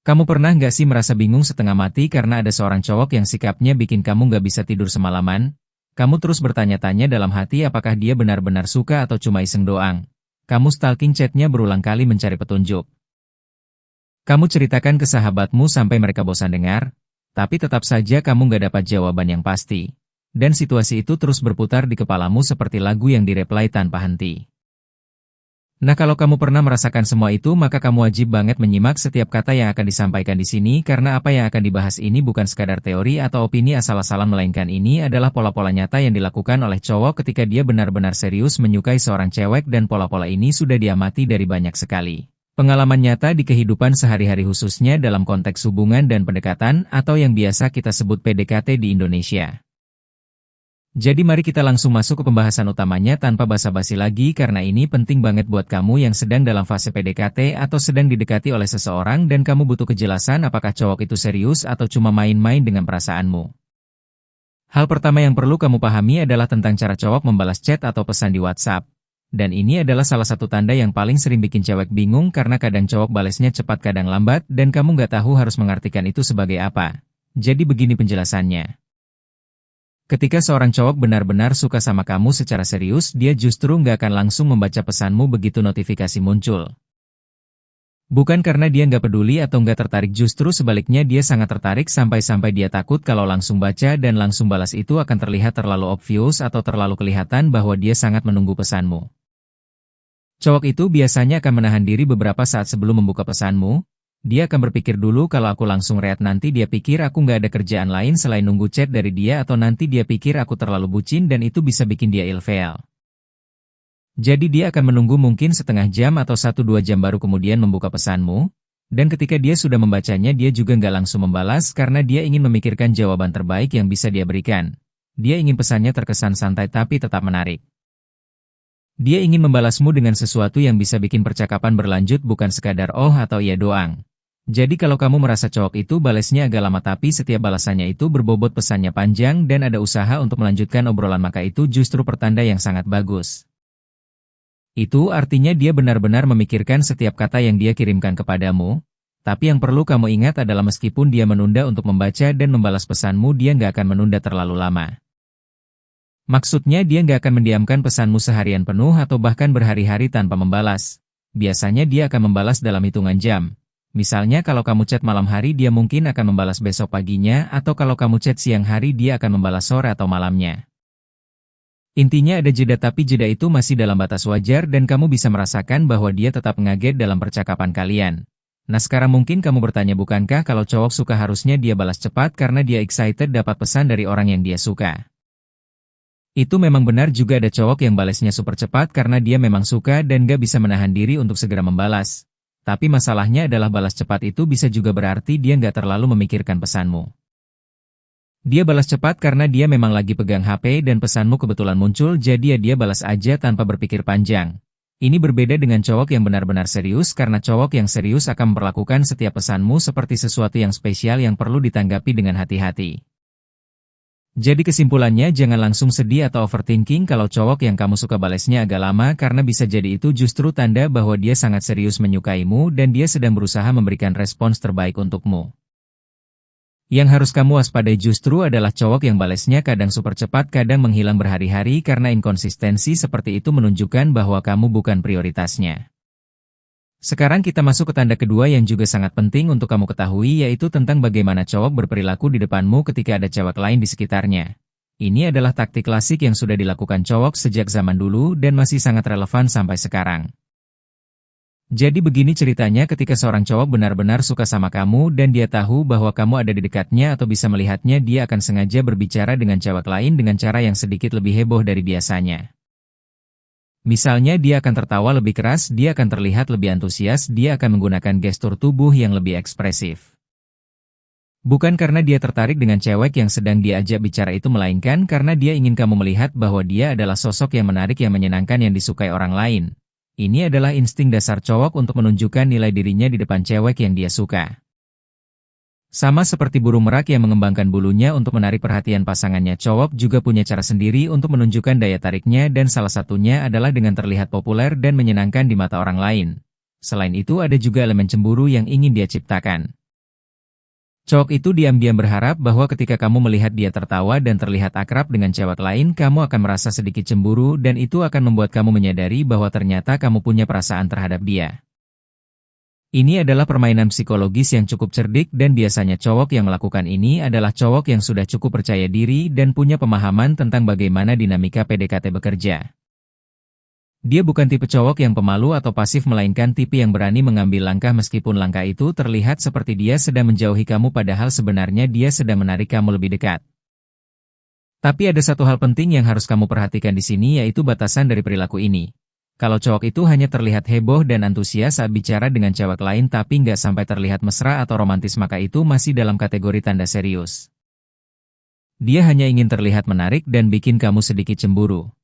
Kamu pernah nggak sih merasa bingung setengah mati karena ada seorang cowok yang sikapnya bikin kamu nggak bisa tidur semalaman? Kamu terus bertanya-tanya dalam hati apakah dia benar-benar suka atau cuma iseng doang. Kamu stalking chatnya berulang kali mencari petunjuk. Kamu ceritakan ke sahabatmu sampai mereka bosan dengar, tapi tetap saja kamu nggak dapat jawaban yang pasti. Dan situasi itu terus berputar di kepalamu seperti lagu yang direply tanpa henti. Nah, kalau kamu pernah merasakan semua itu, maka kamu wajib banget menyimak setiap kata yang akan disampaikan di sini, karena apa yang akan dibahas ini bukan sekadar teori atau opini asal-asalan, melainkan ini adalah pola-pola nyata yang dilakukan oleh cowok ketika dia benar-benar serius menyukai seorang cewek, dan pola-pola ini sudah diamati dari banyak sekali pengalaman nyata di kehidupan sehari-hari, khususnya dalam konteks hubungan dan pendekatan, atau yang biasa kita sebut PDKT di Indonesia. Jadi mari kita langsung masuk ke pembahasan utamanya tanpa basa-basi lagi, karena ini penting banget buat kamu yang sedang dalam fase PDKT atau sedang didekati oleh seseorang dan kamu butuh kejelasan apakah cowok itu serius atau cuma main-main dengan perasaanmu. Hal pertama yang perlu kamu pahami adalah tentang cara cowok membalas chat atau pesan di WhatsApp. Dan ini adalah salah satu tanda yang paling sering bikin cewek bingung, karena kadang cowok balesnya cepat kadang lambat dan kamu nggak tahu harus mengartikan itu sebagai apa. Jadi begini penjelasannya. Ketika seorang cowok benar-benar suka sama kamu secara serius, dia justru nggak akan langsung membaca pesanmu begitu notifikasi muncul. Bukan karena dia nggak peduli atau nggak tertarik, justru sebaliknya dia sangat tertarik sampai-sampai dia takut kalau langsung baca dan langsung balas itu akan terlihat terlalu obvious atau terlalu kelihatan bahwa dia sangat menunggu pesanmu. Cowok itu biasanya akan menahan diri beberapa saat sebelum membuka pesanmu. Dia akan berpikir dulu, kalau aku langsung read nanti dia pikir aku nggak ada kerjaan lain selain nunggu chat dari dia, atau nanti dia pikir aku terlalu bucin dan itu bisa bikin dia ilfeel. Jadi dia akan menunggu mungkin setengah jam atau 1-2 jam baru kemudian membuka pesanmu, dan ketika dia sudah membacanya dia juga nggak langsung membalas karena dia ingin memikirkan jawaban terbaik yang bisa dia berikan. Dia ingin pesannya terkesan santai tapi tetap menarik. Dia ingin membalasmu dengan sesuatu yang bisa bikin percakapan berlanjut, bukan sekadar oh atau iya doang. Jadi kalau kamu merasa cowok itu balesnya agak lama tapi setiap balasannya itu berbobot pesannya panjang dan ada usaha untuk melanjutkan obrolan, maka itu justru pertanda yang sangat bagus. Itu artinya dia benar-benar memikirkan setiap kata yang dia kirimkan kepadamu. Tapi yang perlu kamu ingat adalah meskipun dia menunda untuk membaca dan membalas pesanmu, dia nggak akan menunda terlalu lama. Maksudnya dia nggak akan mendiamkan pesanmu seharian penuh atau bahkan berhari-hari tanpa membalas. Biasanya dia akan membalas dalam hitungan jam. Misalnya kalau kamu chat malam hari, dia mungkin akan membalas besok paginya, atau kalau kamu chat siang hari, dia akan membalas sore atau malamnya. Intinya ada jeda, tapi jeda itu masih dalam batas wajar dan kamu bisa merasakan bahwa dia tetap ngaget dalam percakapan kalian. Nah, sekarang mungkin kamu bertanya, bukankah kalau cowok suka harusnya dia balas cepat karena dia excited dapat pesan dari orang yang dia suka? Itu memang benar, juga ada cowok yang balasnya super cepat karena dia memang suka dan gak bisa menahan diri untuk segera membalas. Tapi masalahnya adalah balas cepat itu bisa juga berarti dia nggak terlalu memikirkan pesanmu. Dia balas cepat karena dia memang lagi pegang HP dan pesanmu kebetulan muncul, jadi ya dia balas aja tanpa berpikir panjang. Ini berbeda dengan cowok yang benar-benar serius, karena cowok yang serius akan memperlakukan setiap pesanmu seperti sesuatu yang spesial yang perlu ditanggapi dengan hati-hati. Jadi kesimpulannya, jangan langsung sedih atau overthinking kalau cowok yang kamu suka balesnya agak lama, karena bisa jadi itu justru tanda bahwa dia sangat serius menyukaimu dan dia sedang berusaha memberikan respons terbaik untukmu. Yang harus kamu waspadai justru adalah cowok yang balesnya kadang super cepat, kadang menghilang berhari-hari, karena inkonsistensi seperti itu menunjukkan bahwa kamu bukan prioritasnya. Sekarang kita masuk ke tanda kedua yang juga sangat penting untuk kamu ketahui, yaitu tentang bagaimana cowok berperilaku di depanmu ketika ada cewek lain di sekitarnya. Ini adalah taktik klasik yang sudah dilakukan cowok sejak zaman dulu dan masih sangat relevan sampai sekarang. Jadi begini ceritanya, ketika seorang cowok benar-benar suka sama kamu dan dia tahu bahwa kamu ada di dekatnya atau bisa melihatnya, dia akan sengaja berbicara dengan cewek lain dengan cara yang sedikit lebih heboh dari biasanya. Misalnya dia akan tertawa lebih keras, dia akan terlihat lebih antusias, dia akan menggunakan gestur tubuh yang lebih ekspresif. Bukan karena dia tertarik dengan cewek yang sedang diajak bicara itu, melainkan karena dia ingin kamu melihat bahwa dia adalah sosok yang menarik, yang menyenangkan, yang disukai orang lain. Ini adalah insting dasar cowok untuk menunjukkan nilai dirinya di depan cewek yang dia suka. Sama seperti burung merak yang mengembangkan bulunya untuk menarik perhatian pasangannya, cowok juga punya cara sendiri untuk menunjukkan daya tariknya, dan salah satunya adalah dengan terlihat populer dan menyenangkan di mata orang lain. Selain itu ada juga elemen cemburu yang ingin dia ciptakan. Cowok itu diam-diam berharap bahwa ketika kamu melihat dia tertawa dan terlihat akrab dengan cewek lain, kamu akan merasa sedikit cemburu dan itu akan membuat kamu menyadari bahwa ternyata kamu punya perasaan terhadap dia. Ini adalah permainan psikologis yang cukup cerdik dan biasanya cowok yang melakukan ini adalah cowok yang sudah cukup percaya diri dan punya pemahaman tentang bagaimana dinamika PDKT bekerja. Dia bukan tipe cowok yang pemalu atau pasif melainkan tipe yang berani mengambil langkah meskipun langkah itu terlihat seperti dia sedang menjauhi kamu padahal sebenarnya dia sedang menarik kamu lebih dekat. Tapi ada satu hal penting yang harus kamu perhatikan di sini yaitu batasan dari perilaku ini. Kalau cowok itu hanya terlihat heboh dan antusias saat bicara dengan cewek lain tapi nggak sampai terlihat mesra atau romantis maka itu masih dalam kategori tanda serius. Dia hanya ingin terlihat menarik dan bikin kamu sedikit cemburu.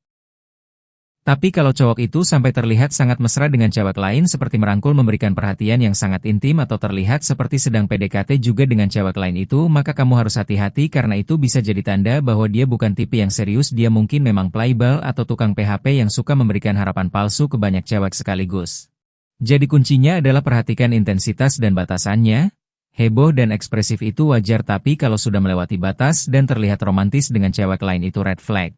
Tapi kalau cowok itu sampai terlihat sangat mesra dengan cewek lain seperti merangkul memberikan perhatian yang sangat intim atau terlihat seperti sedang PDKT juga dengan cewek lain itu maka kamu harus hati-hati karena itu bisa jadi tanda bahwa dia bukan tipe yang serius dia mungkin memang playboy atau tukang PHP yang suka memberikan harapan palsu ke banyak cewek sekaligus. Jadi kuncinya adalah perhatikan intensitas dan batasannya. Heboh dan ekspresif itu wajar tapi kalau sudah melewati batas dan terlihat romantis dengan cewek lain itu red flag.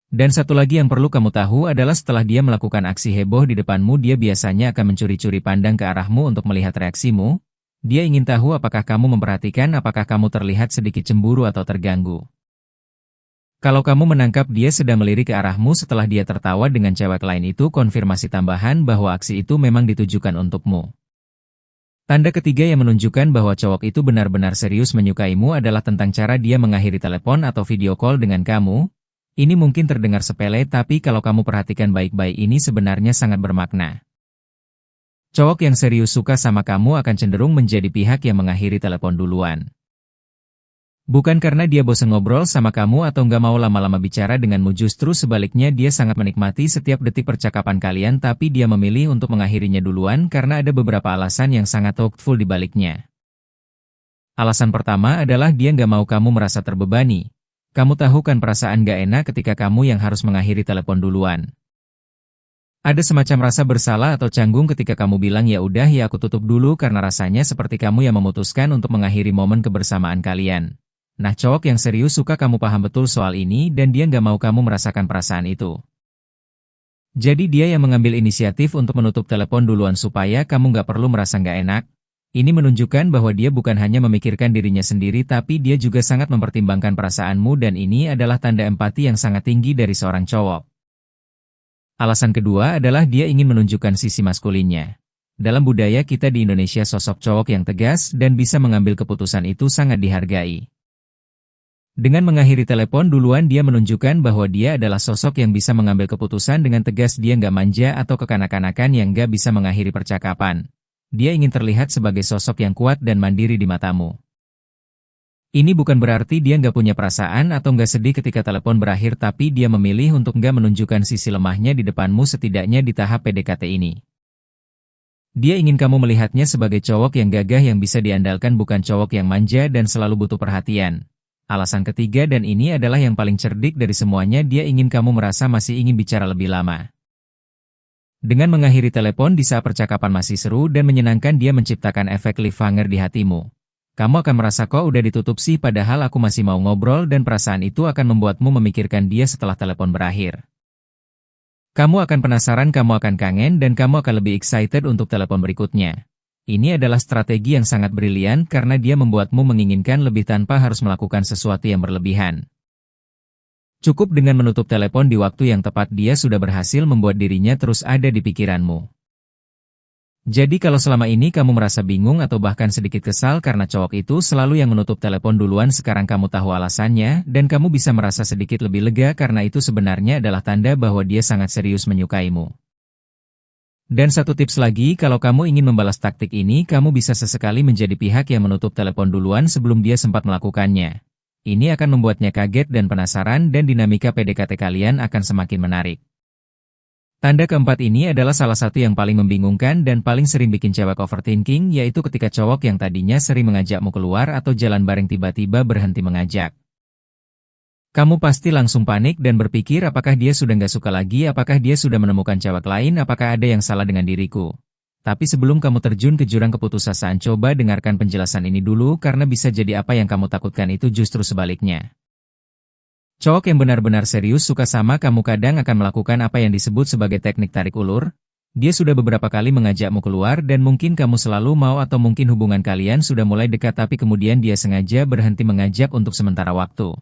Dan satu lagi yang perlu kamu tahu adalah setelah dia melakukan aksi heboh di depanmu dia biasanya akan mencuri-curi pandang ke arahmu untuk melihat reaksimu. Dia ingin tahu apakah kamu memperhatikan apakah kamu terlihat sedikit cemburu atau terganggu. Kalau kamu menangkap dia sedang melirik ke arahmu setelah dia tertawa dengan cewek lain itu konfirmasi tambahan bahwa aksi itu memang ditujukan untukmu. Tanda ketiga yang menunjukkan bahwa cowok itu benar-benar serius menyukaimu adalah tentang cara dia mengakhiri telepon atau video call dengan kamu. Ini mungkin terdengar sepele tapi kalau kamu perhatikan baik-baik ini sebenarnya sangat bermakna. Cowok yang serius suka sama kamu akan cenderung menjadi pihak yang mengakhiri telepon duluan. Bukan karena dia bosan ngobrol sama kamu atau nggak mau lama-lama bicara denganmu justru sebaliknya dia sangat menikmati setiap detik percakapan kalian tapi dia memilih untuk mengakhirinya duluan karena ada beberapa alasan yang sangat thoughtful di baliknya. Alasan pertama adalah dia nggak mau kamu merasa terbebani. Kamu tahu kan perasaan gak enak ketika kamu yang harus mengakhiri telepon duluan. Ada semacam rasa bersalah atau canggung ketika kamu bilang ya udah ya aku tutup dulu karena rasanya seperti kamu yang memutuskan untuk mengakhiri momen kebersamaan kalian. Nah cowok yang serius suka kamu paham betul soal ini dan dia gak mau kamu merasakan perasaan itu. Jadi dia yang mengambil inisiatif untuk menutup telepon duluan supaya kamu gak perlu merasa gak enak. Ini menunjukkan bahwa dia bukan hanya memikirkan dirinya sendiri tapi dia juga sangat mempertimbangkan perasaanmu dan ini adalah tanda empati yang sangat tinggi dari seorang cowok. Alasan kedua adalah dia ingin menunjukkan sisi maskulinnya. Dalam budaya kita di Indonesia sosok cowok yang tegas dan bisa mengambil keputusan itu sangat dihargai. Dengan mengakhiri telepon duluan dia menunjukkan bahwa dia adalah sosok yang bisa mengambil keputusan dengan tegas dia nggak manja atau kekanak-kanakan yang nggak bisa mengakhiri percakapan. Dia ingin terlihat sebagai sosok yang kuat dan mandiri di matamu. Ini bukan berarti dia nggak punya perasaan atau nggak sedih ketika telepon berakhir tapi dia memilih untuk nggak menunjukkan sisi lemahnya di depanmu setidaknya di tahap PDKT ini. Dia ingin kamu melihatnya sebagai cowok yang gagah yang bisa diandalkan bukan cowok yang manja dan selalu butuh perhatian. Alasan ketiga dan ini adalah yang paling cerdik dari semuanya dia ingin kamu merasa masih ingin bicara lebih lama. Dengan mengakhiri telepon di saat percakapan masih seru dan menyenangkan dia menciptakan efek cliffhanger di hatimu. Kamu akan merasa kok udah ditutup sih padahal aku masih mau ngobrol dan perasaan itu akan membuatmu memikirkan dia setelah telepon berakhir. Kamu akan penasaran, kamu akan kangen dan kamu akan lebih excited untuk telepon berikutnya. Ini adalah strategi yang sangat brilian karena dia membuatmu menginginkan lebih tanpa harus melakukan sesuatu yang berlebihan. Cukup dengan menutup telepon di waktu yang tepat dia sudah berhasil membuat dirinya terus ada di pikiranmu. Jadi kalau selama ini kamu merasa bingung atau bahkan sedikit kesal karena cowok itu selalu yang menutup telepon duluan sekarang kamu tahu alasannya dan kamu bisa merasa sedikit lebih lega karena itu sebenarnya adalah tanda bahwa dia sangat serius menyukaimu. Dan satu tips lagi kalau kamu ingin membalas taktik ini kamu bisa sesekali menjadi pihak yang menutup telepon duluan sebelum dia sempat melakukannya. Ini akan membuatnya kaget dan penasaran dan dinamika PDKT kalian akan semakin menarik. Tanda keempat ini adalah salah satu yang paling membingungkan dan paling sering bikin cewek overthinking yaitu ketika cowok yang tadinya sering mengajakmu keluar atau jalan bareng tiba-tiba berhenti mengajak. Kamu pasti langsung panik dan berpikir apakah dia sudah nggak suka lagi, apakah dia sudah menemukan cewek lain, apakah ada yang salah dengan diriku. Tapi sebelum kamu terjun ke jurang keputusasaan, coba dengarkan penjelasan ini dulu karena bisa jadi apa yang kamu takutkan itu justru sebaliknya. Cowok yang benar-benar serius suka sama kamu kadang akan melakukan apa yang disebut sebagai teknik tarik ulur. Dia sudah beberapa kali mengajakmu keluar dan mungkin kamu selalu mau atau mungkin hubungan kalian sudah mulai dekat tapi kemudian dia sengaja berhenti mengajak untuk sementara waktu.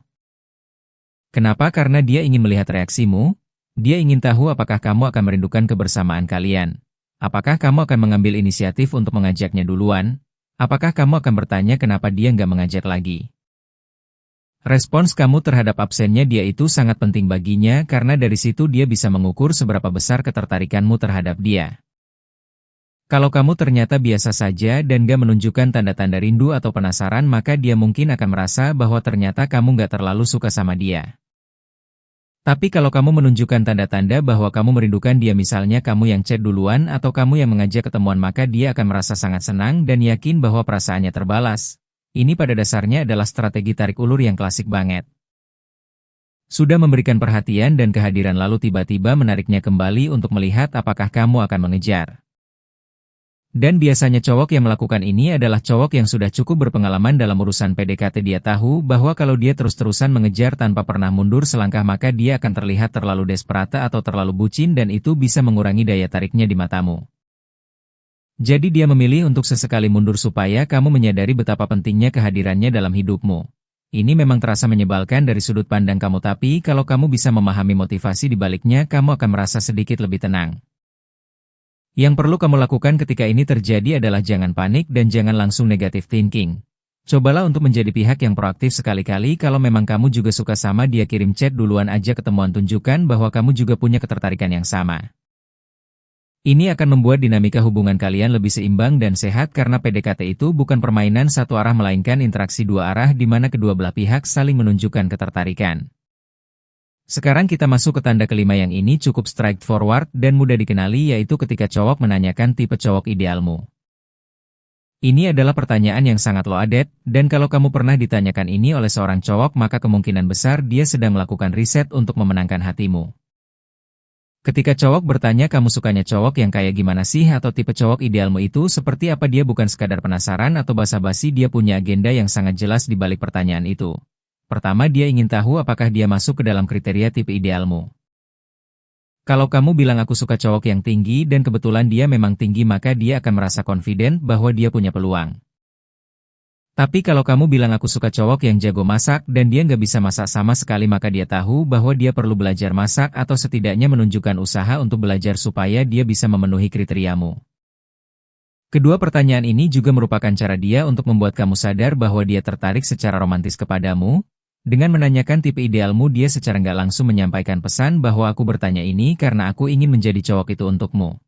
Kenapa? Karena dia ingin melihat reaksimu. Dia ingin tahu apakah kamu akan merindukan kebersamaan kalian. Apakah kamu akan mengambil inisiatif untuk mengajaknya duluan? Apakah kamu akan bertanya kenapa dia nggak mengajak lagi? Respons kamu terhadap absennya dia itu sangat penting baginya karena dari situ dia bisa mengukur seberapa besar ketertarikanmu terhadap dia. Kalau kamu ternyata biasa saja dan gak menunjukkan tanda-tanda rindu atau penasaran, maka dia mungkin akan merasa bahwa ternyata kamu gak terlalu suka sama dia. Tapi kalau kamu menunjukkan tanda-tanda bahwa kamu merindukan dia, misalnya kamu yang chat duluan atau kamu yang mengajak ketemuan, maka dia akan merasa sangat senang dan yakin bahwa perasaannya terbalas. Ini pada dasarnya adalah strategi tarik ulur yang klasik banget. Sudah memberikan perhatian dan kehadiran lalu tiba-tiba menariknya kembali untuk melihat apakah kamu akan mengejar. Dan biasanya cowok yang melakukan ini adalah cowok yang sudah cukup berpengalaman dalam urusan PDKT. Dia tahu bahwa kalau dia terus-terusan mengejar tanpa pernah mundur selangkah, maka dia akan terlihat terlalu desperata atau terlalu bucin dan itu bisa mengurangi daya tariknya di matamu. Jadi dia memilih untuk sesekali mundur supaya kamu menyadari betapa pentingnya kehadirannya dalam hidupmu. Ini memang terasa menyebalkan dari sudut pandang kamu, tapi kalau kamu bisa memahami motivasi di baliknya, kamu akan merasa sedikit lebih tenang. Yang perlu kamu lakukan ketika ini terjadi adalah jangan panik dan jangan langsung negative thinking. Cobalah untuk menjadi pihak yang proaktif sekali-kali. Kalau memang kamu juga suka sama dia, kirim chat duluan aja ketemuan, tunjukkan bahwa kamu juga punya ketertarikan yang sama. Ini akan membuat dinamika hubungan kalian lebih seimbang dan sehat karena PDKT itu bukan permainan satu arah melainkan interaksi dua arah di mana kedua belah pihak saling menunjukkan ketertarikan. Sekarang kita masuk ke tanda kelima yang ini cukup straightforward dan mudah dikenali, yaitu ketika cowok menanyakan tipe cowok idealmu. Ini adalah pertanyaan yang sangat loaded, dan kalau kamu pernah ditanyakan ini oleh seorang cowok, maka kemungkinan besar dia sedang melakukan riset untuk memenangkan hatimu. Ketika cowok bertanya kamu sukanya cowok yang kayak gimana sih atau tipe cowok idealmu itu seperti apa, dia bukan sekadar penasaran atau basa-basi, dia punya agenda yang sangat jelas di balik pertanyaan itu. Pertama, dia ingin tahu apakah dia masuk ke dalam kriteria tipe idealmu. Kalau kamu bilang aku suka cowok yang tinggi dan kebetulan dia memang tinggi, maka dia akan merasa confident bahwa dia punya peluang. Tapi kalau kamu bilang aku suka cowok yang jago masak dan dia nggak bisa masak sama sekali, maka dia tahu bahwa dia perlu belajar masak atau setidaknya menunjukkan usaha untuk belajar supaya dia bisa memenuhi kriteriamu. Kedua pertanyaan ini juga merupakan cara dia untuk membuat kamu sadar bahwa dia tertarik secara romantis kepadamu. Dengan menanyakan tipe idealmu, dia secara nggak langsung menyampaikan pesan bahwa aku bertanya ini karena aku ingin menjadi cowok itu untukmu.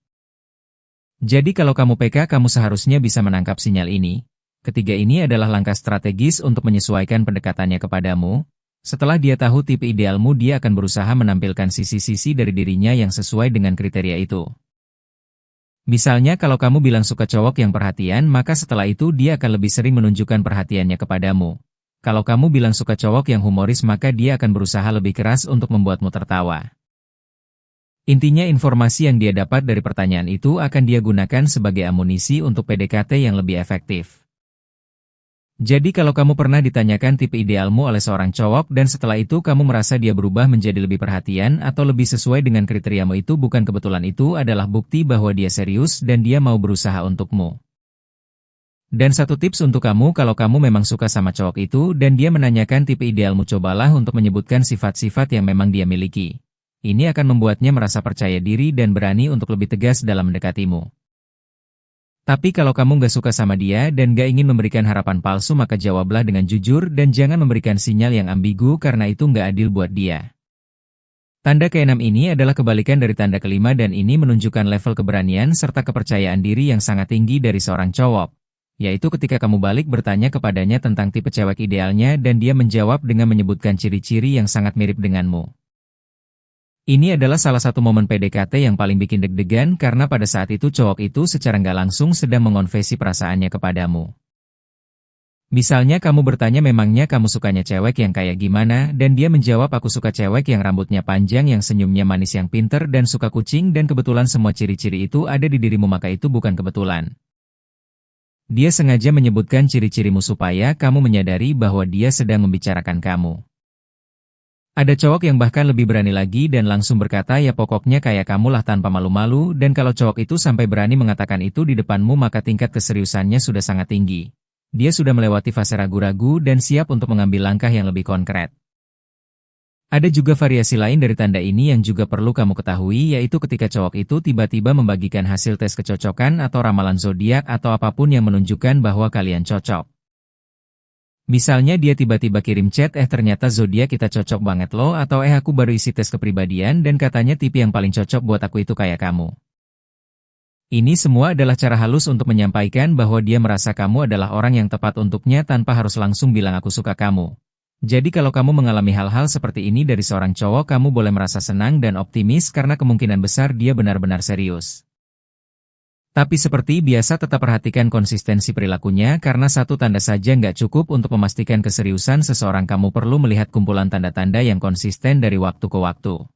Jadi kalau kamu PK, kamu seharusnya bisa menangkap sinyal ini. Ketiga, ini adalah langkah strategis untuk menyesuaikan pendekatannya kepadamu. Setelah dia tahu tipe idealmu, dia akan berusaha menampilkan sisi-sisi dari dirinya yang sesuai dengan kriteria itu. Misalnya kalau kamu bilang suka cowok yang perhatian, maka setelah itu dia akan lebih sering menunjukkan perhatiannya kepadamu. Kalau kamu bilang suka cowok yang humoris, maka dia akan berusaha lebih keras untuk membuatmu tertawa. Intinya, informasi yang dia dapat dari pertanyaan itu akan dia gunakan sebagai amunisi untuk PDKT yang lebih efektif. Jadi kalau kamu pernah ditanyakan tipe idealmu oleh seorang cowok dan setelah itu kamu merasa dia berubah menjadi lebih perhatian atau lebih sesuai dengan kriteriamu, itu bukan kebetulan, itu adalah bukti bahwa dia serius dan dia mau berusaha untukmu. Dan satu tips untuk kamu, kalau kamu memang suka sama cowok itu dan dia menanyakan tipe idealmu, cobalah untuk menyebutkan sifat-sifat yang memang dia miliki. Ini akan membuatnya merasa percaya diri dan berani untuk lebih tegas dalam mendekatimu. Tapi kalau kamu nggak suka sama dia dan nggak ingin memberikan harapan palsu, maka jawablah dengan jujur dan jangan memberikan sinyal yang ambigu karena itu nggak adil buat dia. Tanda keenam ini adalah kebalikan dari tanda kelima dan ini menunjukkan level keberanian serta kepercayaan diri yang sangat tinggi dari seorang cowok. Yaitu ketika kamu balik bertanya kepadanya tentang tipe cewek idealnya dan dia menjawab dengan menyebutkan ciri-ciri yang sangat mirip denganmu. Ini adalah salah satu momen PDKT yang paling bikin deg-degan karena pada saat itu cowok itu secara nggak langsung sedang mengonfesi perasaannya kepadamu. Misalnya kamu bertanya memangnya kamu sukanya cewek yang kayak gimana, dan dia menjawab aku suka cewek yang rambutnya panjang yang senyumnya manis yang pinter dan suka kucing dan kebetulan semua ciri-ciri itu ada di dirimu maka itu bukan kebetulan. Dia sengaja menyebutkan ciri-cirimu supaya kamu menyadari bahwa dia sedang membicarakan kamu. Ada cowok yang bahkan lebih berani lagi dan langsung berkata ya pokoknya kayak kamulah tanpa malu-malu dan kalau cowok itu sampai berani mengatakan itu di depanmu maka tingkat keseriusannya sudah sangat tinggi. Dia sudah melewati fase ragu-ragu dan siap untuk mengambil langkah yang lebih konkret. Ada juga variasi lain dari tanda ini yang juga perlu kamu ketahui yaitu ketika cowok itu tiba-tiba membagikan hasil tes kecocokan atau ramalan zodiak atau apapun yang menunjukkan bahwa kalian cocok. Misalnya dia tiba-tiba kirim chat ternyata zodiak kita cocok banget loh atau aku baru isi tes kepribadian dan katanya tipe yang paling cocok buat aku itu kayak kamu. Ini semua adalah cara halus untuk menyampaikan bahwa dia merasa kamu adalah orang yang tepat untuknya tanpa harus langsung bilang aku suka kamu. Jadi kalau kamu mengalami hal-hal seperti ini dari seorang cowok kamu boleh merasa senang dan optimis karena kemungkinan besar dia benar-benar serius. Tapi seperti biasa tetap perhatikan konsistensi perilakunya karena satu tanda saja nggak cukup untuk memastikan keseriusan seseorang kamu perlu melihat kumpulan tanda-tanda yang konsisten dari waktu ke waktu.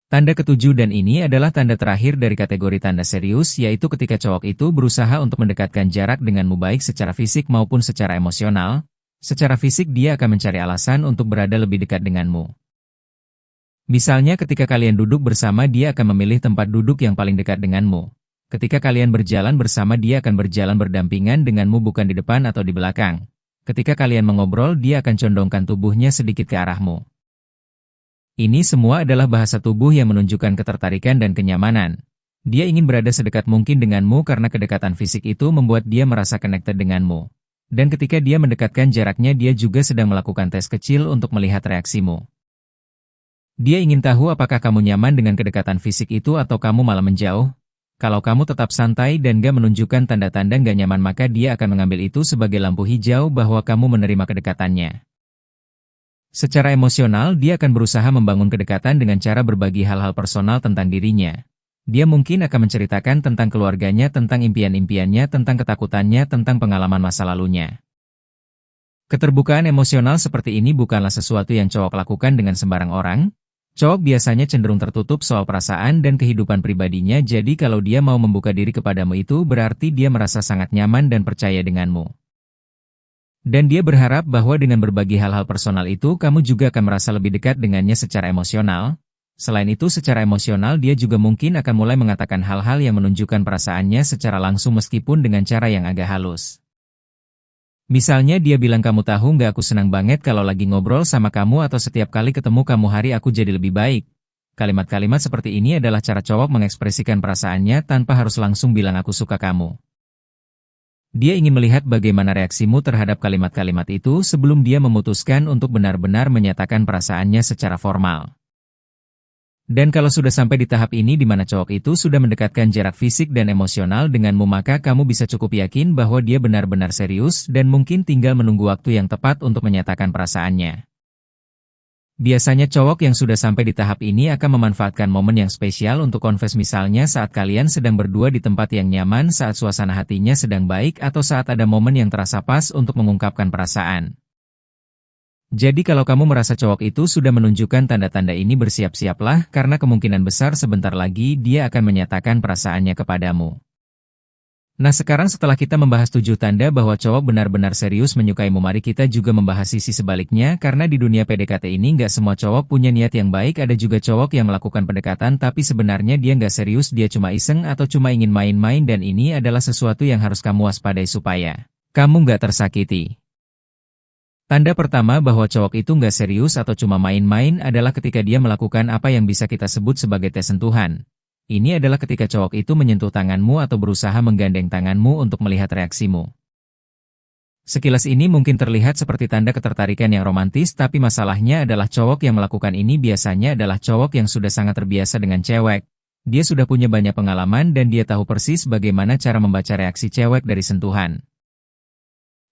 Tanda ketujuh dan ini adalah tanda terakhir dari kategori tanda serius yaitu ketika cowok itu berusaha untuk mendekatkan jarak denganmu baik secara fisik maupun secara emosional. Secara fisik dia akan mencari alasan untuk berada lebih dekat denganmu. Misalnya ketika kalian duduk bersama dia akan memilih tempat duduk yang paling dekat denganmu. Ketika kalian berjalan bersama dia akan berjalan berdampingan denganmu bukan di depan atau di belakang. Ketika kalian mengobrol dia akan condongkan tubuhnya sedikit ke arahmu. Ini semua adalah bahasa tubuh yang menunjukkan ketertarikan dan kenyamanan. Dia ingin berada sedekat mungkin denganmu karena kedekatan fisik itu membuat dia merasa connected denganmu. Dan ketika dia mendekatkan jaraknya dia juga sedang melakukan tes kecil untuk melihat reaksimu. Dia ingin tahu apakah kamu nyaman dengan kedekatan fisik itu atau kamu malah menjauh. Kalau kamu tetap santai dan gak menunjukkan tanda-tanda gak nyaman maka dia akan mengambil itu sebagai lampu hijau bahwa kamu menerima kedekatannya. Secara emosional dia akan berusaha membangun kedekatan dengan cara berbagi hal-hal personal tentang dirinya. Dia mungkin akan menceritakan tentang keluarganya, tentang impian-impiannya, tentang ketakutannya, tentang pengalaman masa lalunya. Keterbukaan emosional seperti ini bukanlah sesuatu yang cowok lakukan dengan sembarang orang. Cowok biasanya cenderung tertutup soal perasaan dan kehidupan pribadinya jadi kalau dia mau membuka diri kepadamu itu berarti dia merasa sangat nyaman dan percaya denganmu. Dan dia berharap bahwa dengan berbagi hal-hal personal itu kamu juga akan merasa lebih dekat dengannya secara emosional. Selain itu secara emosional dia juga mungkin akan mulai mengatakan hal-hal yang menunjukkan perasaannya secara langsung meskipun dengan cara yang agak halus. Misalnya dia bilang kamu tahu nggak aku senang banget kalau lagi ngobrol sama kamu atau setiap kali ketemu kamu hari aku jadi lebih baik. Kalimat-kalimat seperti ini adalah cara cowok mengekspresikan perasaannya tanpa harus langsung bilang aku suka kamu. Dia ingin melihat bagaimana reaksimu terhadap kalimat-kalimat itu sebelum dia memutuskan untuk benar-benar menyatakan perasaannya secara formal. Dan kalau sudah sampai di tahap ini di mana cowok itu sudah mendekatkan jarak fisik dan emosional denganmu maka kamu bisa cukup yakin bahwa dia benar-benar serius dan mungkin tinggal menunggu waktu yang tepat untuk menyatakan perasaannya. Biasanya cowok yang sudah sampai di tahap ini akan memanfaatkan momen yang spesial untuk confess misalnya saat kalian sedang berdua di tempat yang nyaman saat suasana hatinya sedang baik atau saat ada momen yang terasa pas untuk mengungkapkan perasaan. Jadi kalau kamu merasa cowok itu sudah menunjukkan tanda-tanda ini bersiap-siaplah karena kemungkinan besar sebentar lagi dia akan menyatakan perasaannya kepadamu. Nah sekarang setelah kita membahas 7 tanda bahwa cowok benar-benar serius menyukaimu mari kita juga membahas sisi sebaliknya karena di dunia PDKT ini nggak semua cowok punya niat yang baik ada juga cowok yang melakukan pendekatan tapi sebenarnya dia nggak serius dia cuma iseng atau cuma ingin main-main dan ini adalah sesuatu yang harus kamu waspadai supaya kamu nggak tersakiti. Tanda pertama bahwa cowok itu nggak serius atau cuma main-main adalah ketika dia melakukan apa yang bisa kita sebut sebagai tes sentuhan. Ini adalah ketika cowok itu menyentuh tanganmu atau berusaha menggandeng tanganmu untuk melihat reaksimu. Sekilas ini mungkin terlihat seperti tanda ketertarikan yang romantis tapi masalahnya adalah cowok yang melakukan ini biasanya adalah cowok yang sudah sangat terbiasa dengan cewek. Dia sudah punya banyak pengalaman dan dia tahu persis bagaimana cara membaca reaksi cewek dari sentuhan.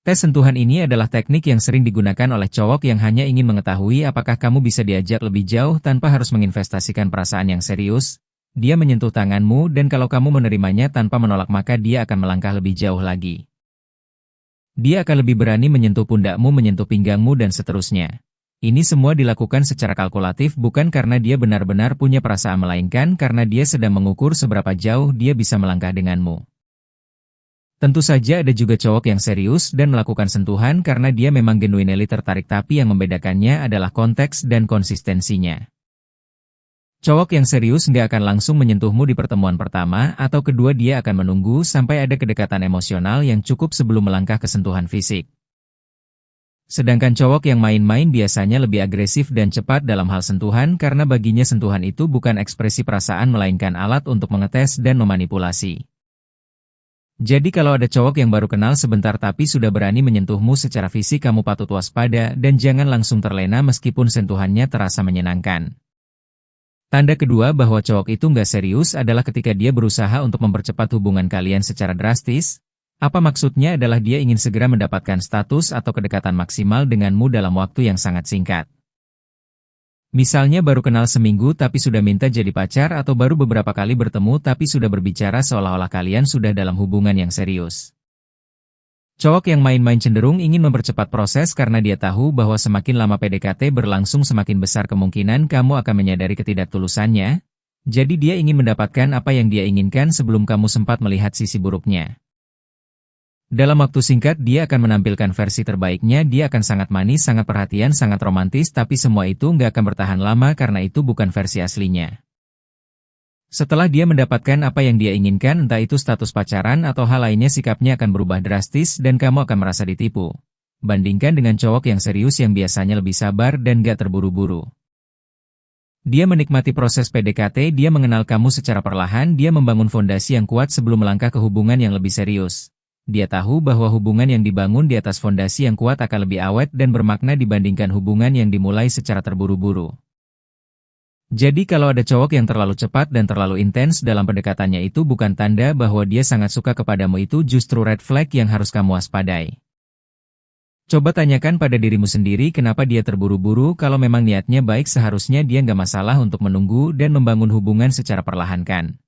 Tes sentuhan ini adalah teknik yang sering digunakan oleh cowok yang hanya ingin mengetahui apakah kamu bisa diajak lebih jauh tanpa harus menginvestasikan perasaan yang serius. Dia menyentuh tanganmu dan kalau kamu menerimanya tanpa menolak maka dia akan melangkah lebih jauh lagi. Dia akan lebih berani menyentuh pundakmu, menyentuh pinggangmu, dan seterusnya. Ini semua dilakukan secara kalkulatif bukan karena dia benar-benar punya perasaan, melainkan karena dia sedang mengukur seberapa jauh dia bisa melangkah denganmu. Tentu saja ada juga cowok yang serius dan melakukan sentuhan karena dia memang genuinely tertarik, tapi yang membedakannya adalah konteks dan konsistensinya. Cowok yang serius nggak akan langsung menyentuhmu di pertemuan pertama atau kedua, dia akan menunggu sampai ada kedekatan emosional yang cukup sebelum melangkah ke sentuhan fisik. Sedangkan cowok yang main-main biasanya lebih agresif dan cepat dalam hal sentuhan karena baginya sentuhan itu bukan ekspresi perasaan melainkan alat untuk mengetes dan memanipulasi. Jadi kalau ada cowok yang baru kenal sebentar tapi sudah berani menyentuhmu secara fisik, kamu patut waspada dan jangan langsung terlena meskipun sentuhannya terasa menyenangkan. Tanda kedua bahwa cowok itu nggak serius adalah ketika dia berusaha untuk mempercepat hubungan kalian secara drastis. Apa maksudnya adalah dia ingin segera mendapatkan status atau kedekatan maksimal denganmu dalam waktu yang sangat singkat. Misalnya baru kenal seminggu tapi sudah minta jadi pacar, atau baru beberapa kali bertemu tapi sudah berbicara seolah-olah kalian sudah dalam hubungan yang serius. Cowok yang main-main cenderung ingin mempercepat proses karena dia tahu bahwa semakin lama PDKT berlangsung semakin besar kemungkinan kamu akan menyadari ketidaktulusannya, jadi dia ingin mendapatkan apa yang dia inginkan sebelum kamu sempat melihat sisi buruknya. Dalam waktu singkat dia akan menampilkan versi terbaiknya, dia akan sangat manis, sangat perhatian, sangat romantis, tapi semua itu nggak akan bertahan lama karena itu bukan versi aslinya. Setelah dia mendapatkan apa yang dia inginkan, entah itu status pacaran atau hal lainnya, sikapnya akan berubah drastis dan kamu akan merasa ditipu. Bandingkan dengan cowok yang serius yang biasanya lebih sabar dan gak terburu-buru. Dia menikmati proses PDKT, dia mengenal kamu secara perlahan, dia membangun fondasi yang kuat sebelum melangkah ke hubungan yang lebih serius. Dia tahu bahwa hubungan yang dibangun di atas fondasi yang kuat akan lebih awet dan bermakna dibandingkan hubungan yang dimulai secara terburu-buru. Jadi kalau ada cowok yang terlalu cepat dan terlalu intens dalam pendekatannya, itu bukan tanda bahwa dia sangat suka kepadamu, itu justru red flag yang harus kamu waspadai. Coba tanyakan pada dirimu sendiri kenapa dia terburu-buru. Kalau memang niatnya baik seharusnya dia nggak masalah untuk menunggu dan membangun hubungan secara perlahan kan.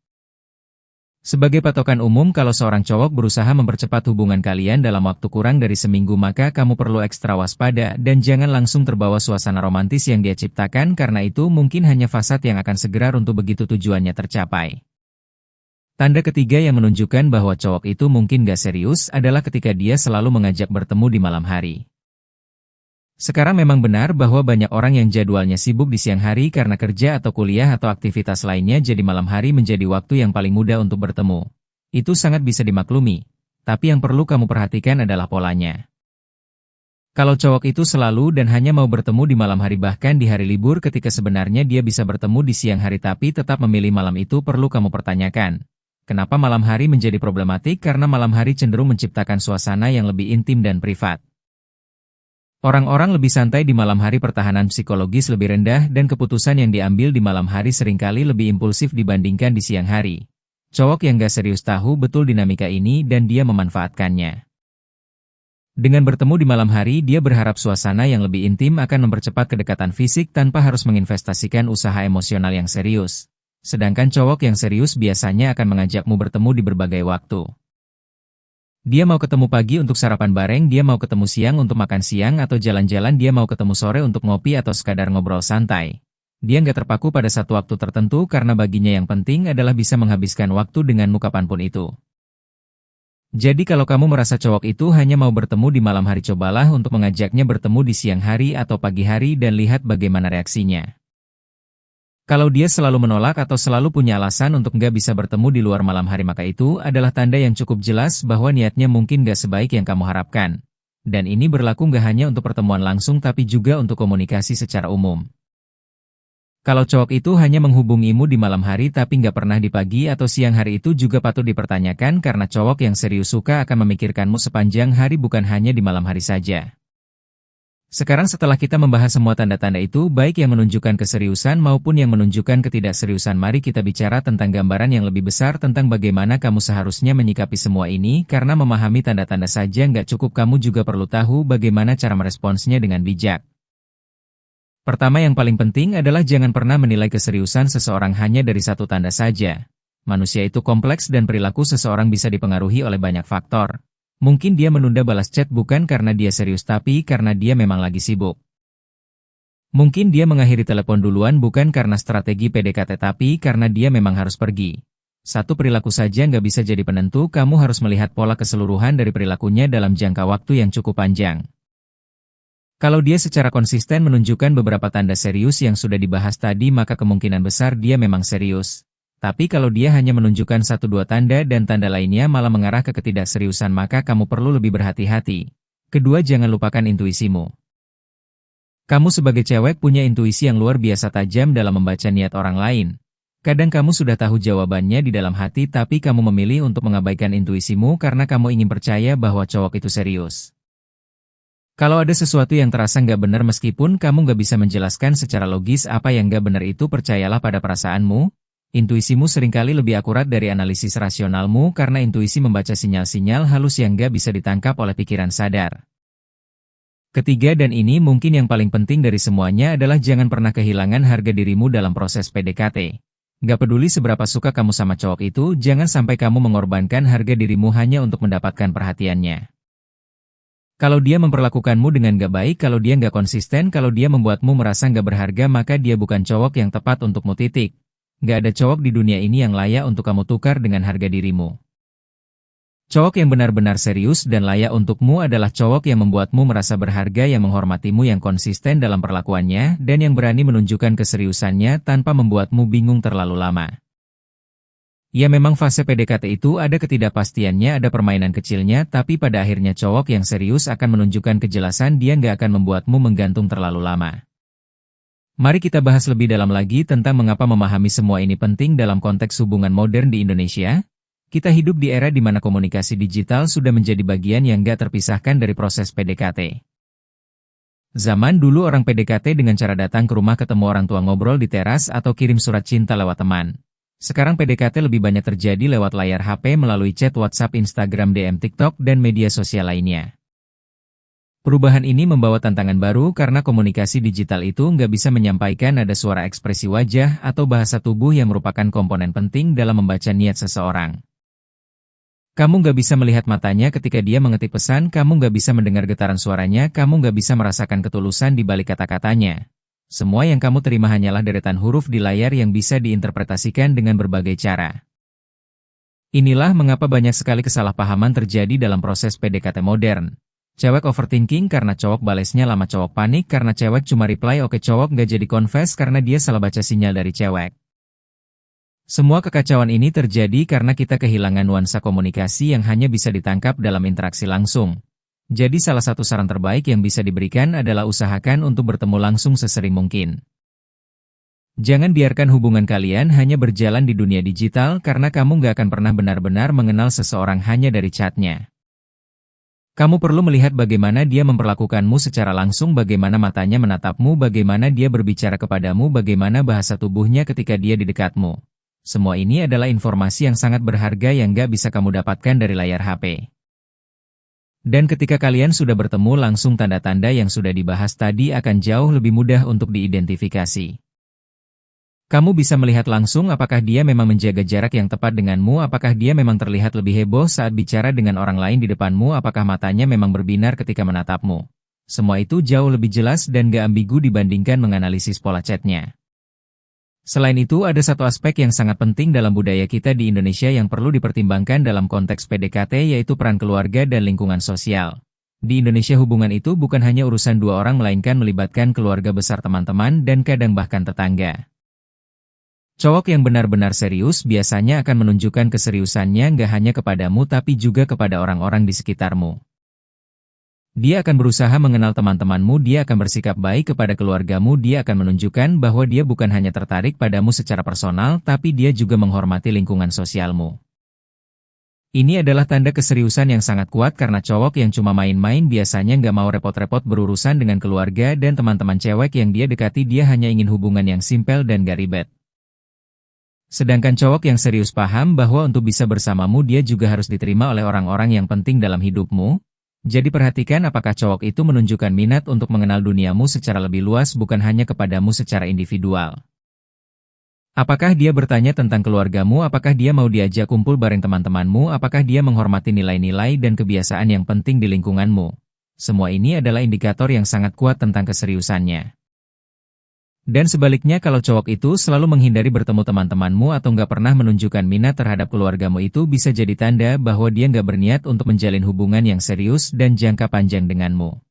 Sebagai patokan umum, kalau seorang cowok berusaha mempercepat hubungan kalian dalam waktu kurang dari seminggu, maka kamu perlu ekstra waspada dan jangan langsung terbawa suasana romantis yang dia ciptakan karena itu mungkin hanya fasad yang akan segera runtuh begitu tujuannya tercapai. Tanda ketiga yang menunjukkan bahwa cowok itu mungkin gak serius adalah ketika dia selalu mengajak bertemu di malam hari. Sekarang memang benar bahwa banyak orang yang jadwalnya sibuk di siang hari karena kerja atau kuliah atau aktivitas lainnya, jadi malam hari menjadi waktu yang paling mudah untuk bertemu. Itu sangat bisa dimaklumi, tapi yang perlu kamu perhatikan adalah polanya. Kalau cowok itu selalu dan hanya mau bertemu di malam hari, bahkan di hari libur ketika sebenarnya dia bisa bertemu di siang hari tapi tetap memilih malam itu, perlu kamu pertanyakan. Kenapa malam hari menjadi problematik? Karena malam hari cenderung menciptakan suasana yang lebih intim dan privat. Orang-orang lebih santai di malam hari, pertahanan psikologis lebih rendah, dan keputusan yang diambil di malam hari seringkali lebih impulsif dibandingkan di siang hari. Cowok yang gak serius tahu betul dinamika ini dan dia memanfaatkannya. Dengan bertemu di malam hari, dia berharap suasana yang lebih intim akan mempercepat kedekatan fisik tanpa harus menginvestasikan usaha emosional yang serius. Sedangkan cowok yang serius biasanya akan mengajakmu bertemu di berbagai waktu. Dia mau ketemu pagi untuk sarapan bareng, dia mau ketemu siang untuk makan siang atau jalan-jalan, dia mau ketemu sore untuk ngopi atau sekadar ngobrol santai. Dia nggak terpaku pada satu waktu tertentu karena baginya yang penting adalah bisa menghabiskan waktu denganmu kapanpun itu. Jadi kalau kamu merasa cowok itu hanya mau bertemu di malam hari, cobalah untuk mengajaknya bertemu di siang hari atau pagi hari dan lihat bagaimana reaksinya. Kalau dia selalu menolak atau selalu punya alasan untuk nggak bisa bertemu di luar malam hari, maka itu adalah tanda yang cukup jelas bahwa niatnya mungkin nggak sebaik yang kamu harapkan. Dan ini berlaku nggak hanya untuk pertemuan langsung tapi juga untuk komunikasi secara umum. Kalau cowok itu hanya menghubungimu di malam hari tapi nggak pernah di pagi atau siang hari, itu juga patut dipertanyakan karena cowok yang serius suka akan memikirkanmu sepanjang hari, bukan hanya di malam hari saja. Sekarang setelah kita membahas semua tanda-tanda itu, baik yang menunjukkan keseriusan maupun yang menunjukkan ketidakseriusan, mari kita bicara tentang gambaran yang lebih besar tentang bagaimana kamu seharusnya menyikapi semua ini, karena memahami tanda-tanda saja nggak cukup, kamu juga perlu tahu bagaimana cara meresponsnya dengan bijak. Pertama, yang paling penting adalah jangan pernah menilai keseriusan seseorang hanya dari satu tanda saja. Manusia itu kompleks dan perilaku seseorang bisa dipengaruhi oleh banyak faktor. Mungkin dia menunda balas chat bukan karena dia serius tapi karena dia memang lagi sibuk. Mungkin dia mengakhiri telepon duluan bukan karena strategi PDKT tapi karena dia memang harus pergi. Satu perilaku saja nggak bisa jadi penentu, kamu harus melihat pola keseluruhan dari perilakunya dalam jangka waktu yang cukup panjang. Kalau dia secara konsisten menunjukkan beberapa tanda serius yang sudah dibahas tadi maka kemungkinan besar dia memang serius. Tapi kalau dia hanya menunjukkan 1-2 tanda dan tanda lainnya malah mengarah ke ketidakseriusan maka kamu perlu lebih berhati-hati. Kedua, jangan lupakan intuisimu. Kamu sebagai cewek punya intuisi yang luar biasa tajam dalam membaca niat orang lain. Kadang kamu sudah tahu jawabannya di dalam hati tapi kamu memilih untuk mengabaikan intuisimu karena kamu ingin percaya bahwa cowok itu serius. Kalau ada sesuatu yang terasa nggak benar meskipun kamu nggak bisa menjelaskan secara logis apa yang nggak benar itu, percayalah pada perasaanmu. Intuisimu seringkali lebih akurat dari analisis rasionalmu karena intuisi membaca sinyal-sinyal halus yang nggak bisa ditangkap oleh pikiran sadar. Ketiga, dan ini mungkin yang paling penting dari semuanya, adalah jangan pernah kehilangan harga dirimu dalam proses PDKT. Gak peduli seberapa suka kamu sama cowok itu, jangan sampai kamu mengorbankan harga dirimu hanya untuk mendapatkan perhatiannya. Kalau dia memperlakukanmu dengan gak baik, kalau dia gak konsisten, kalau dia membuatmu merasa gak berharga, maka dia bukan cowok yang tepat untukmu, titik. Gak ada cowok di dunia ini yang layak untuk kamu tukar dengan harga dirimu. Cowok yang benar-benar serius dan layak untukmu adalah cowok yang membuatmu merasa berharga, yang menghormatimu, yang konsisten dalam perlakuannya, dan yang berani menunjukkan keseriusannya tanpa membuatmu bingung terlalu lama. Ya, memang fase PDKT itu ada ketidakpastiannya, ada permainan kecilnya, tapi pada akhirnya cowok yang serius akan menunjukkan kejelasan, dia nggak akan membuatmu menggantung terlalu lama. Mari kita bahas lebih dalam lagi tentang mengapa memahami semua ini penting dalam konteks hubungan modern di Indonesia. Kita hidup di era di mana komunikasi digital sudah menjadi bagian yang gak terpisahkan dari proses PDKT. Zaman dulu orang PDKT dengan cara datang ke rumah, ketemu orang tua, ngobrol di teras, atau kirim surat cinta lewat teman. Sekarang PDKT lebih banyak terjadi lewat layar HP melalui chat WhatsApp, Instagram, DM, TikTok, dan media sosial lainnya. Perubahan ini membawa tantangan baru karena komunikasi digital itu nggak bisa menyampaikan ada suara, ekspresi wajah, atau bahasa tubuh yang merupakan komponen penting dalam membaca niat seseorang. Kamu nggak bisa melihat matanya ketika dia mengetik pesan, kamu nggak bisa mendengar getaran suaranya, kamu nggak bisa merasakan ketulusan di balik kata-katanya. Semua yang kamu terima hanyalah deretan huruf di layar yang bisa diinterpretasikan dengan berbagai cara. Inilah mengapa banyak sekali kesalahpahaman terjadi dalam proses PDKT modern. Cewek overthinking karena cowok balesnya lama, cowok panik karena cewek cuma reply oke, cowok nggak jadi confess karena dia salah baca sinyal dari cewek. Semua kekacauan ini terjadi karena kita kehilangan nuansa komunikasi yang hanya bisa ditangkap dalam interaksi langsung. Jadi salah satu saran terbaik yang bisa diberikan adalah usahakan untuk bertemu langsung sesering mungkin. Jangan biarkan hubungan kalian hanya berjalan di dunia digital karena kamu nggak akan pernah benar-benar mengenal seseorang hanya dari chatnya. Kamu perlu melihat bagaimana dia memperlakukanmu secara langsung, bagaimana matanya menatapmu, bagaimana dia berbicara kepadamu, bagaimana bahasa tubuhnya ketika dia di dekatmu. Semua ini adalah informasi yang sangat berharga yang gak bisa kamu dapatkan dari layar HP. Dan ketika kalian sudah bertemu langsung, tanda-tanda yang sudah dibahas tadi akan jauh lebih mudah untuk diidentifikasi. Kamu bisa melihat langsung apakah dia memang menjaga jarak yang tepat denganmu, apakah dia memang terlihat lebih heboh saat bicara dengan orang lain di depanmu, apakah matanya memang berbinar ketika menatapmu. Semua itu jauh lebih jelas dan gak ambigu dibandingkan menganalisis pola chatnya. Selain itu, ada satu aspek yang sangat penting dalam budaya kita di Indonesia yang perlu dipertimbangkan dalam konteks PDKT, yaitu peran keluarga dan lingkungan sosial. Di Indonesia hubungan itu bukan hanya urusan dua orang, melainkan melibatkan keluarga besar, teman-teman, dan kadang bahkan tetangga. Cowok yang benar-benar serius biasanya akan menunjukkan keseriusannya nggak hanya kepadamu tapi juga kepada orang-orang di sekitarmu. Dia akan berusaha mengenal teman-temanmu, dia akan bersikap baik kepada keluargamu, dia akan menunjukkan bahwa dia bukan hanya tertarik padamu secara personal, tapi dia juga menghormati lingkungan sosialmu. Ini adalah tanda keseriusan yang sangat kuat karena cowok yang cuma main-main biasanya nggak mau repot-repot berurusan dengan keluarga dan teman-teman cewek yang dia dekati, dia hanya ingin hubungan yang simpel dan gak ribet. Sedangkan cowok yang serius paham bahwa untuk bisa bersamamu dia juga harus diterima oleh orang-orang yang penting dalam hidupmu. Jadi perhatikan apakah cowok itu menunjukkan minat untuk mengenal duniamu secara lebih luas, bukan hanya kepadamu secara individual. Apakah dia bertanya tentang keluargamu? Apakah dia mau diajak kumpul bareng teman-temanmu? Apakah dia menghormati nilai-nilai dan kebiasaan yang penting di lingkunganmu? Semua ini adalah indikator yang sangat kuat tentang keseriusannya. Dan sebaliknya kalau cowok itu selalu menghindari bertemu teman-temanmu atau nggak pernah menunjukkan minat terhadap keluargamu, itu bisa jadi tanda bahwa dia nggak berniat untuk menjalin hubungan yang serius dan jangka panjang denganmu.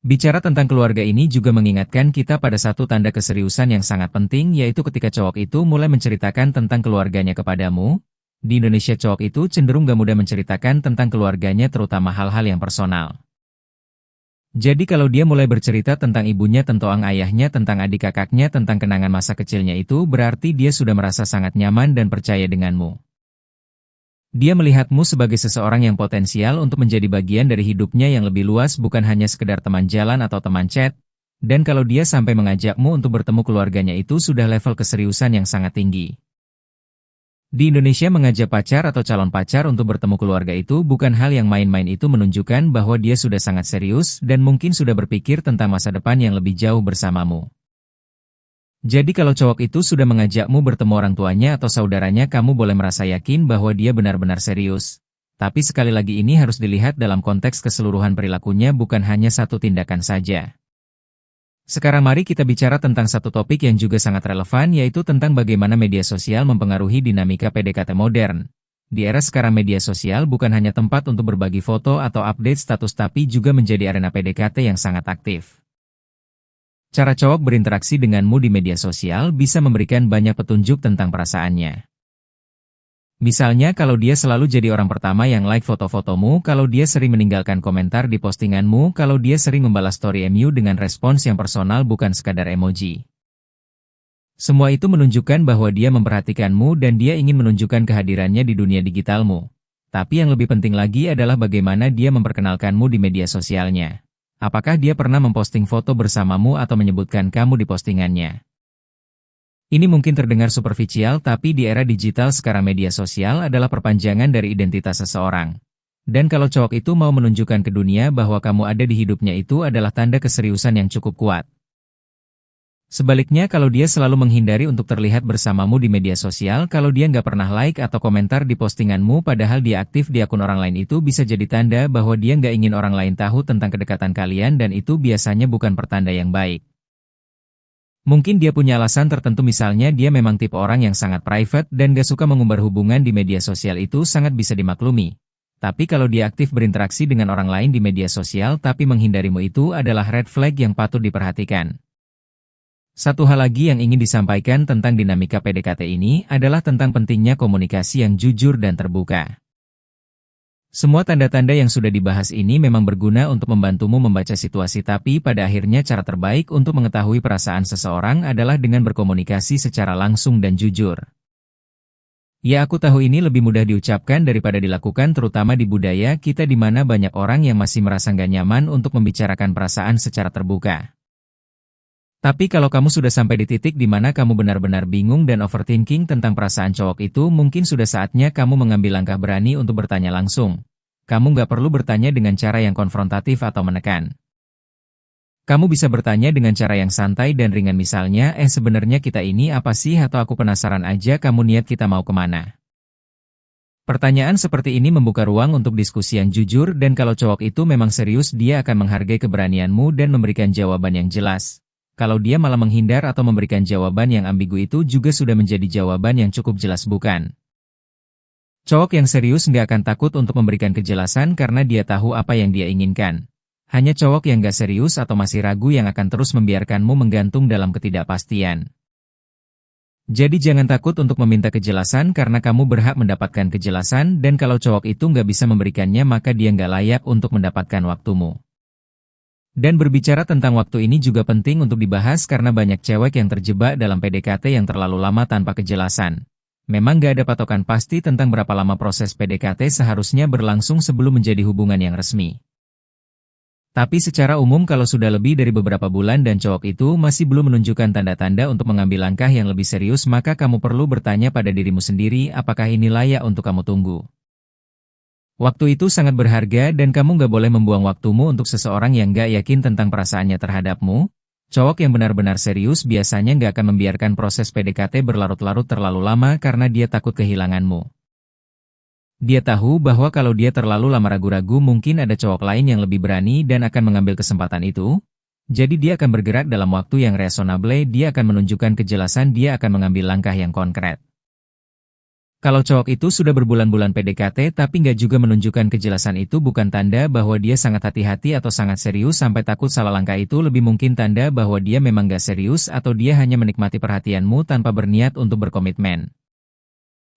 Bicara tentang keluarga ini juga mengingatkan kita pada satu tanda keseriusan yang sangat penting, yaitu ketika cowok itu mulai menceritakan tentang keluarganya kepadamu. Di Indonesia cowok itu cenderung gak mudah menceritakan tentang keluarganya, terutama hal-hal yang personal. Jadi kalau dia mulai bercerita tentang ibunya, tentang ayahnya, tentang adik kakaknya, tentang kenangan masa kecilnya, itu berarti dia sudah merasa sangat nyaman dan percaya denganmu. Dia melihatmu sebagai seseorang yang potensial untuk menjadi bagian dari hidupnya yang lebih luas, bukan hanya sekedar teman jalan atau teman chat. Dan kalau dia sampai mengajakmu untuk bertemu keluarganya, itu sudah level keseriusan yang sangat tinggi. Di Indonesia mengajak pacar atau calon pacar untuk bertemu keluarga itu bukan hal yang main-main, itu menunjukkan bahwa dia sudah sangat serius dan mungkin sudah berpikir tentang masa depan yang lebih jauh bersamamu. Jadi kalau cowok itu sudah mengajakmu bertemu orang tuanya atau saudaranya, kamu boleh merasa yakin bahwa dia benar-benar serius. Tapi sekali lagi ini harus dilihat dalam konteks keseluruhan perilakunya, bukan hanya satu tindakan saja. Sekarang mari kita bicara tentang satu topik yang juga sangat relevan, yaitu tentang bagaimana media sosial mempengaruhi dinamika PDKT modern. Di era sekarang media sosial bukan hanya tempat untuk berbagi foto atau update status, tapi juga menjadi arena PDKT yang sangat aktif. Cara cowok berinteraksi denganmu di media sosial bisa memberikan banyak petunjuk tentang perasaannya. Misalnya kalau dia selalu jadi orang pertama yang like foto-fotomu, kalau dia sering meninggalkan komentar di postinganmu, kalau dia sering membalas story MU dengan respons yang personal bukan sekadar emoji. Semua itu menunjukkan bahwa dia memperhatikanmu dan dia ingin menunjukkan kehadirannya di dunia digitalmu. Tapi yang lebih penting lagi adalah bagaimana dia memperkenalkanmu di media sosialnya. Apakah dia pernah memposting foto bersamamu atau menyebutkan kamu di postingannya? Ini mungkin terdengar superficial, tapi di era digital sekarang media sosial adalah perpanjangan dari identitas seseorang. Dan kalau cowok itu mau menunjukkan ke dunia bahwa kamu ada di hidupnya, itu adalah tanda keseriusan yang cukup kuat. Sebaliknya kalau dia selalu menghindari untuk terlihat bersamamu di media sosial, kalau dia nggak pernah like atau komentar di postinganmu padahal dia aktif di akun orang lain, itu bisa jadi tanda bahwa dia nggak ingin orang lain tahu tentang kedekatan kalian, dan itu biasanya bukan pertanda yang baik. Mungkin dia punya alasan tertentu, misalnya dia memang tipe orang yang sangat private dan gak suka mengumbar hubungan di media sosial, itu sangat bisa dimaklumi. Tapi kalau dia aktif berinteraksi dengan orang lain di media sosial tapi menghindarimu, itu adalah red flag yang patut diperhatikan. Satu hal lagi yang ingin disampaikan tentang dinamika PDKT ini adalah tentang pentingnya komunikasi yang jujur dan terbuka. Semua tanda-tanda yang sudah dibahas ini memang berguna untuk membantumu membaca situasi, tapi pada akhirnya cara terbaik untuk mengetahui perasaan seseorang adalah dengan berkomunikasi secara langsung dan jujur. Ya, aku tahu ini lebih mudah diucapkan daripada dilakukan, terutama di budaya kita di mana banyak orang yang masih merasa nggak nyaman untuk membicarakan perasaan secara terbuka. Tapi kalau kamu sudah sampai di titik di mana kamu benar-benar bingung dan overthinking tentang perasaan cowok itu, mungkin sudah saatnya kamu mengambil langkah berani untuk bertanya langsung. Kamu nggak perlu bertanya dengan cara yang konfrontatif atau menekan. Kamu bisa bertanya dengan cara yang santai dan ringan, misalnya, sebenarnya kita ini apa sih, atau aku penasaran aja, kamu niat kita mau kemana? Pertanyaan seperti ini membuka ruang untuk diskusi yang jujur, dan kalau cowok itu memang serius, dia akan menghargai keberanianmu dan memberikan jawaban yang jelas. Kalau dia malah menghindar atau memberikan jawaban yang ambigu, itu juga sudah menjadi jawaban yang cukup jelas, bukan? Cowok yang serius nggak akan takut untuk memberikan kejelasan karena dia tahu apa yang dia inginkan. Hanya cowok yang nggak serius atau masih ragu yang akan terus membiarkanmu menggantung dalam ketidakpastian. Jadi jangan takut untuk meminta kejelasan karena kamu berhak mendapatkan kejelasan, dan kalau cowok itu nggak bisa memberikannya maka dia nggak layak untuk mendapatkan waktumu. Dan berbicara tentang waktu ini juga penting untuk dibahas karena banyak cewek yang terjebak dalam PDKT yang terlalu lama tanpa kejelasan. Memang gak ada patokan pasti tentang berapa lama proses PDKT seharusnya berlangsung sebelum menjadi hubungan yang resmi. Tapi secara umum kalau sudah lebih dari beberapa bulan dan cowok itu masih belum menunjukkan tanda-tanda untuk mengambil langkah yang lebih serius, maka kamu perlu bertanya pada dirimu sendiri, apakah ini layak untuk kamu tunggu? Waktu itu sangat berharga dan kamu gak boleh membuang waktumu untuk seseorang yang gak yakin tentang perasaannya terhadapmu. Cowok yang benar-benar serius biasanya nggak akan membiarkan proses PDKT berlarut-larut terlalu lama karena dia takut kehilanganmu. Dia tahu bahwa kalau dia terlalu lama ragu-ragu mungkin ada cowok lain yang lebih berani dan akan mengambil kesempatan itu. Jadi dia akan bergerak dalam waktu yang reasonable, dia akan menunjukkan kejelasan, dia akan mengambil langkah yang konkret. Kalau cowok itu sudah berbulan-bulan PDKT tapi nggak juga menunjukkan kejelasan, itu bukan tanda bahwa dia sangat hati-hati atau sangat serius sampai takut salah langkah, itu lebih mungkin tanda bahwa dia memang nggak serius atau dia hanya menikmati perhatianmu tanpa berniat untuk berkomitmen.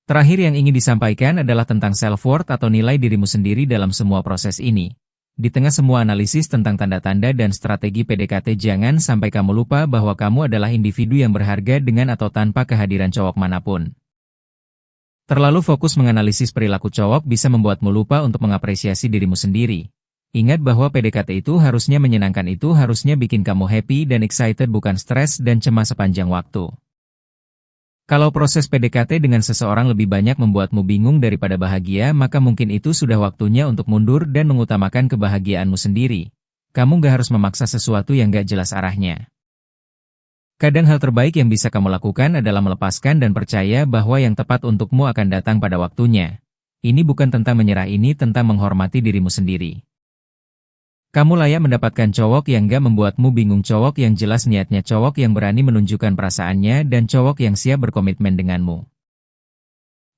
Terakhir yang ingin disampaikan adalah tentang self-worth atau nilai dirimu sendiri dalam semua proses ini. Di tengah semua analisis tentang tanda-tanda dan strategi PDKT, jangan sampai kamu lupa bahwa kamu adalah individu yang berharga dengan atau tanpa kehadiran cowok manapun. Terlalu fokus menganalisis perilaku cowok bisa membuatmu lupa untuk mengapresiasi dirimu sendiri. Ingat bahwa PDKT itu harusnya menyenangkan, itu harusnya bikin kamu happy dan excited, bukan stres dan cemas sepanjang waktu. Kalau proses PDKT dengan seseorang lebih banyak membuatmu bingung daripada bahagia, maka mungkin itu sudah waktunya untuk mundur dan mengutamakan kebahagiaanmu sendiri. Kamu gak harus memaksa sesuatu yang gak jelas arahnya. Kadang hal terbaik yang bisa kamu lakukan adalah melepaskan dan percaya bahwa yang tepat untukmu akan datang pada waktunya. Ini bukan tentang menyerah, ini tentang menghormati dirimu sendiri. Kamu layak mendapatkan cowok yang gak membuatmu bingung, cowok yang jelas niatnya, cowok yang berani menunjukkan perasaannya, dan cowok yang siap berkomitmen denganmu.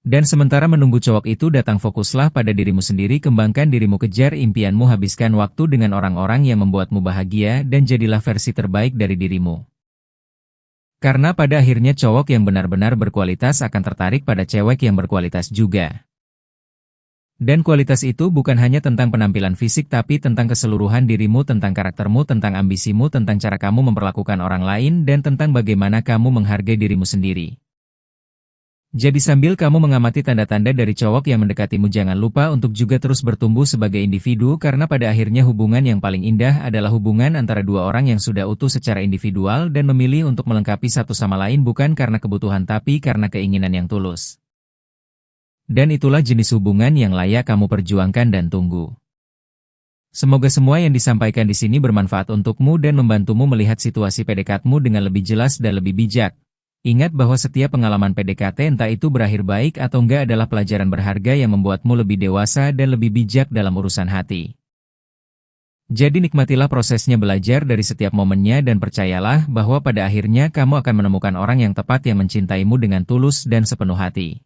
Dan sementara menunggu cowok itu datang, fokuslah pada dirimu sendiri, kembangkan dirimu, kejar impianmu, habiskan waktu dengan orang-orang yang membuatmu bahagia, dan jadilah versi terbaik dari dirimu. Karena pada akhirnya cowok yang benar-benar berkualitas akan tertarik pada cewek yang berkualitas juga. Dan kualitas itu bukan hanya tentang penampilan fisik tapi tentang keseluruhan dirimu, tentang karaktermu, tentang ambisimu, tentang cara kamu memperlakukan orang lain, dan tentang bagaimana kamu menghargai dirimu sendiri. Jadi sambil kamu mengamati tanda-tanda dari cowok yang mendekatimu, jangan lupa untuk juga terus bertumbuh sebagai individu, karena pada akhirnya hubungan yang paling indah adalah hubungan antara dua orang yang sudah utuh secara individual dan memilih untuk melengkapi satu sama lain bukan karena kebutuhan tapi karena keinginan yang tulus. Dan itulah jenis hubungan yang layak kamu perjuangkan dan tunggu. Semoga semua yang disampaikan di sini bermanfaat untukmu dan membantumu melihat situasi PDKT-mu dengan lebih jelas dan lebih bijak. Ingat bahwa setiap pengalaman PDKT, entah itu berakhir baik atau enggak, adalah pelajaran berharga yang membuatmu lebih dewasa dan lebih bijak dalam urusan hati. Jadi nikmatilah prosesnya, belajar dari setiap momennya, dan percayalah bahwa pada akhirnya kamu akan menemukan orang yang tepat yang mencintaimu dengan tulus dan sepenuh hati.